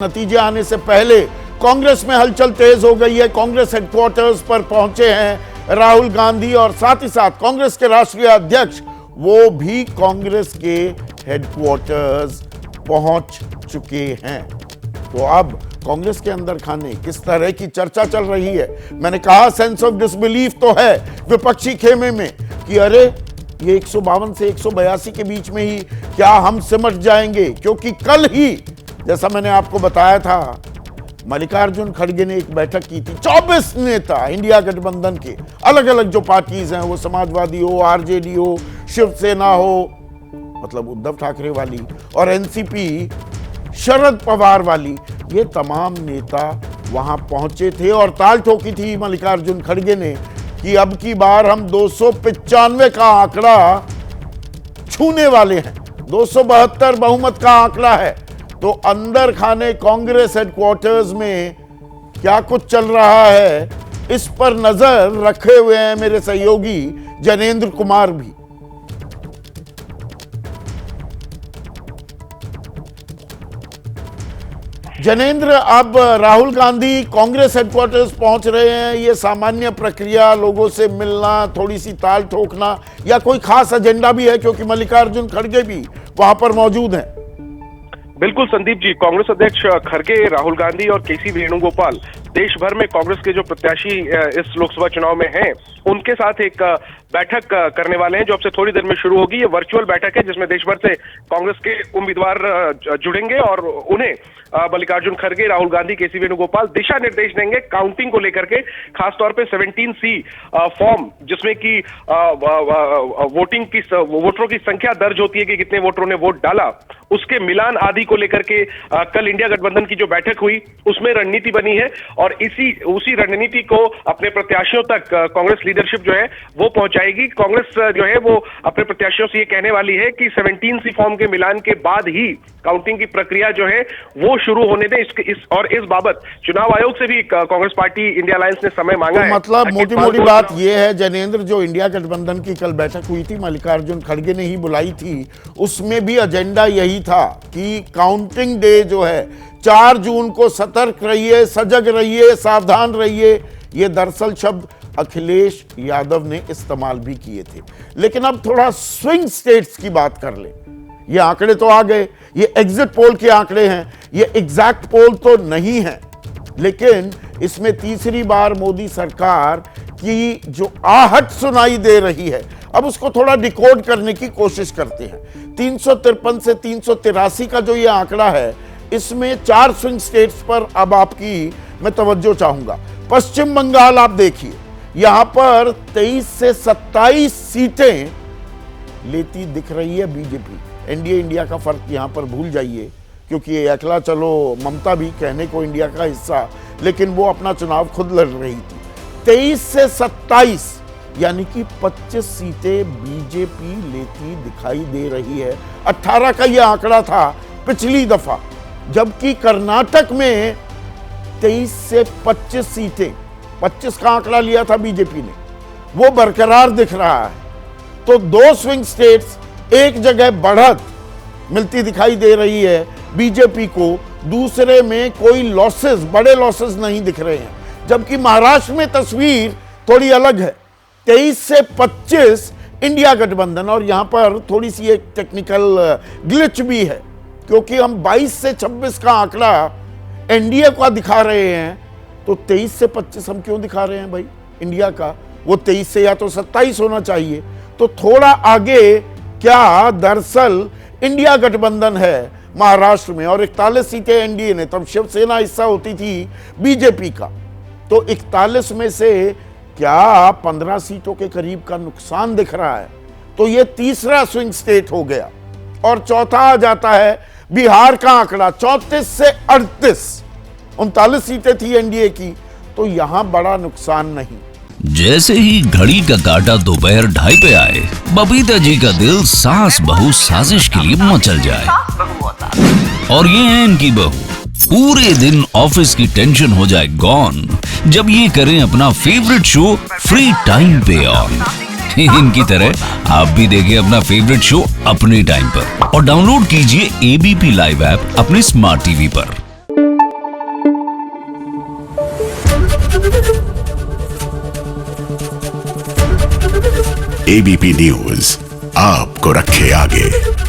नतीजे आने से पहले कांग्रेस में हलचल तेज हो गई है। कांग्रेस हेडक्वार्टर्स पर पहुंचे हैं राहुल गांधी और साथ ही साथ कांग्रेस के राष्ट्रीय अध्यक्ष वो भी कांग्रेस के हेडक्वार्टर्स पहुंच चुके हैं। तो अब कांग्रेस के अंदर खाने किस तरह की चर्चा चल रही है। मैंने कहा सेंस ऑफ डिसबिलीफ तो है विपक्षी खेमे में कि अरे ये 152 से 182 के बीच में ही क्या हम सिमट जाएंगे, क्योंकि कल ही जैसा मैंने आपको बताया था मल्लिकार्जुन खड़गे ने एक बैठक की थी। 24 नेता इंडिया गठबंधन के अलग अलग जो पार्टीज हैं, वो समाजवादी हो, आरजेडी हो, शिवसेना हो, मतलब उद्धव ठाकरे वाली, और एनसीपी शरद पवार वाली, ये तमाम नेता वहां पहुंचे थे और ताल ठोकी थी मल्लिकार्जुन खड़गे ने कि अब की बार हम 295 का आंकड़ा छूने वाले हैं। 272 बहुमत का आंकड़ा है। तो अंदर खाने कांग्रेस हेडक्वार्टर्स में क्या कुछ चल रहा है, इस पर नजर रखे हुए हैं मेरे सहयोगी जनेंद्र कुमार भी। जनेंद्र, अब राहुल गांधी कांग्रेस हेडक्वार्टर्स पहुंच रहे हैं, ये सामान्य प्रक्रिया, लोगों से मिलना, थोड़ी सी ताल ठोकना, या कोई खास एजेंडा भी है क्योंकि मल्लिकार्जुन खड़गे भी वहां पर मौजूद हैं? बिल्कुल संदीप जी, कांग्रेस अध्यक्ष खड़गे, राहुल गांधी और केसी वेणुगोपाल देश भर में कांग्रेस के जो प्रत्याशी इस लोकसभा चुनाव में हैं, उनके साथ एक बैठक करने वाले हैं जो अब से थोड़ी देर में शुरू होगी। ये वर्चुअल बैठक है जिसमें देश भर से कांग्रेस के उम्मीदवार जुड़ेंगे और उन्हें मल्लिकार्जुन खड़गे, राहुल गांधी, केसी वेणुगोपाल दिशा निर्देश देंगे काउंटिंग को लेकर के, खासतौर पे 17C फॉर्म जिसमें कि वोटरों की संख्या दर्ज होती है कि कितने वोटरों ने वोट डाला, उसके मिलान आदि को लेकर के कल इंडिया गठबंधन की जो बैठक हुई उसमें रणनीति बनी है और उसी रणनीति को अपने प्रत्याशियों तक कांग्रेस लीडरशिप जो है वो पहुंचाएगी। कांग्रेस जो है वो अपने प्रत्याशियों से ये कहने वाली है कि 17C फॉर्म के मिलान के बाद ही काउंटिंग की प्रक्रिया जो है वो शुरू होने दें। इस बाबत चुनाव आयोग से भी कांग्रेस पार्टी इंडिया अलायंस ने समय मांगा है। मतलब मोटी मोटी बात यह है जनेंद्र, जो इंडिया गठबंधन की कल बैठक हुई थी, मल्लिकार्जुन खड़गे ने ही बुलाई थी, उसमें भी एजेंडा यही था कि काउंटिंग डे जो है 4 जून को सतर्क रहिए, सजग रहिए, सावधान रहिए। ये दरअसल शब्द अखिलेश यादव ने इस्तेमाल भी किए थे। लेकिन अब थोड़ा स्विंग स्टेट्स की बात कर ले। ये आंकड़े तो आ गए, ये एग्जिट पोल के आंकड़े हैं, ये एग्जैक्ट पोल तो नहीं है, लेकिन इसमें तीसरी बार मोदी सरकार की जो आहट सुनाई दे रही है, अब उसको थोड़ा डिकोड करने की कोशिश करते हैं। 353 से 383 का जो ये आंकड़ा है, इसमें 4 स्विंग स्टेट्स पर अब आपकी मैं तवज्जो चाहूंगा। पश्चिम बंगाल आप देखिए, यहां पर 23 से 27 सीटें लेती दिख रही है बीजेपी। एनडीए इंडिया का फर्क यहां पर भूल जाइए, क्योंकि ये अकेला, चलो ममता भी कहने को इंडिया का हिस्सा, लेकिन वो अपना चुनाव खुद लड़ रही थी। 23 से 27 यानी कि 25 सीटें बीजेपी लेती दिखाई दे रही है। 18 का यह आंकड़ा था पिछली दफा, जबकि कर्नाटक में 23 से 25 सीटें, 25 का आंकड़ा लिया था बीजेपी ने, वो बरकरार दिख रहा है। तो 2 स्विंग स्टेट्स, एक जगह बढ़त मिलती दिखाई दे रही है बीजेपी को, दूसरे में कोई लॉसेस, बड़े लॉसेस नहीं दिख रहे हैं। जबकि महाराष्ट्र में तस्वीर थोड़ी अलग है। 23 से 25 इंडिया गठबंधन, और यहां पर थोड़ी सी एक टेक्निकल ग्लिच भी है, क्योंकि हम 22 से 26 का आंकड़ा एनडीए का दिखा रहे हैं, तो 23 से 25 हम क्यों दिखा रहे हैं भाई इंडिया का? वो 23 से या तो 27 होना चाहिए। तो थोड़ा आगे क्या दरअसल इंडिया गठबंधन है महाराष्ट्र में, और 41 सीटें एनडीए ने, तब शिवसेना हिस्सा होती थी बीजेपी का। तो 41 में से क्या 15 सीटों के करीब का नुकसान दिख रहा है। तो ये तीसरा स्विंग स्टेट हो गया। और चौथा आ जाता है बिहार का आंकड़ा, 34 से 38, 39 सीटें थी एनडीए की, तो यहां बड़ा नुकसान नहीं। जैसे ही घड़ी का काटा दोपहर 2:30 पे आए, बबीता जी का दिल सास बहू साजिश के लिए मचल जाए। और ये है इनकी बहू, पूरे दिन ऑफिस की टेंशन हो जाए गॉन जब ये करें अपना फेवरेट शो फ्री टाइम पे ऑन। इनकी तरह आप भी देखिए अपना फेवरेट शो अपने टाइम पर और डाउनलोड कीजिए एबीपी लाइव ऐप अपने स्मार्ट टीवी पर। एबीपी न्यूज आपको रखे आगे।